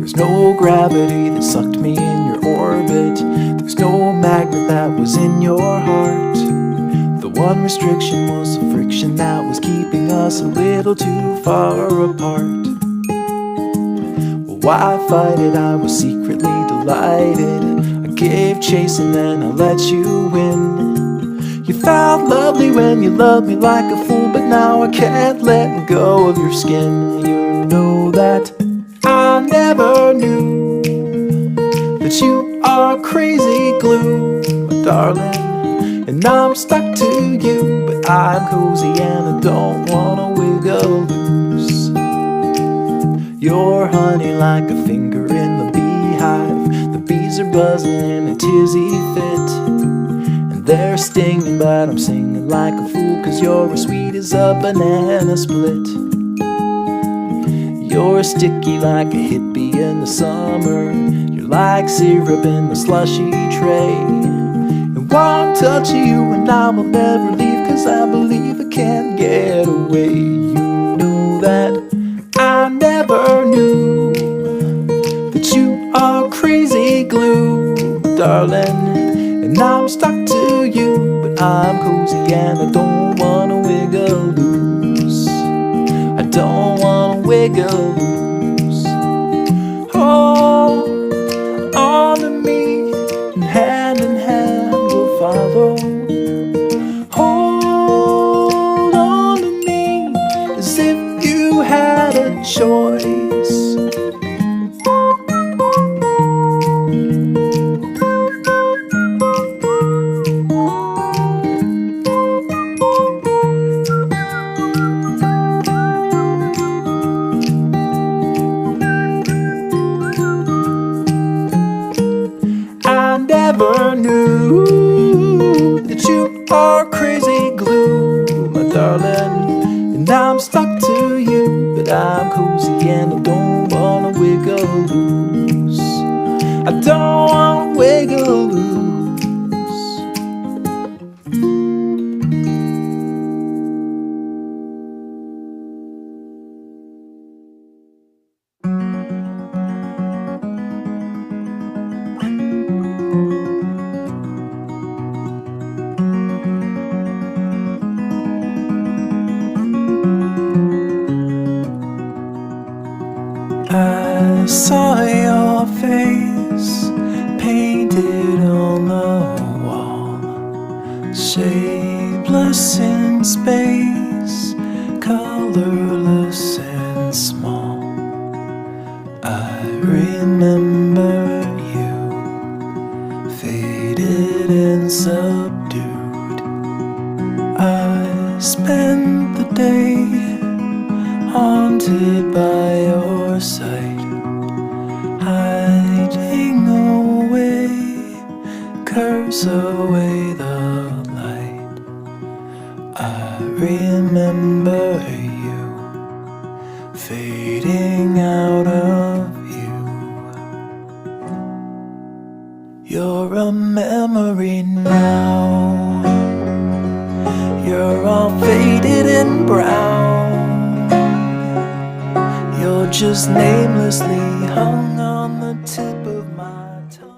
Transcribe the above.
There's no gravity that sucked me in your orbit. There's no magnet that was in your heart. The one restriction was the friction that was keeping us a little too far apart. Well, why fight it? I was secretly delighted. I gave chase and then I let you win. You felt lovely when you loved me like a fool, but now I can't let go of your skin. You know that I never knew that you are crazy glue, my darling. And I'm stuck to you, but I'm cozy and I don't wanna wiggle loose. You're honey like a finger in the beehive. The bees are buzzing in a tizzy fit, and they're stinging, but I'm singing like a fool, 'cause you're as sweet as a banana split. You're sticky like a hippie in the summer. You're like syrup in the slushy tray. And one touch of you and I will never leave, 'cause I believe I can't get away. You know that I never knew that you are crazy glue, darling. And I'm stuck to you, but I'm cozy and I don't wanna wiggle loose. I don't wanna wiggle loose. Hold on to me, and hand we'll follow. Hold on to me, as if you had a choice. I never knew that you are crazy glue, my darling. And I'm stuck to you, but I'm cozy and I don't wanna wiggle loose. I don't wanna wiggle loose. I saw your face painted on the wall, shapeless in space, colorless and small. I remember you, faded and subdued. I spent the day haunted by your sight, hiding away, curse away the light. I remember you, fading out of view. You're a memory now. You're all faded and brown. You're just namelessly hung on the tip of my tongue.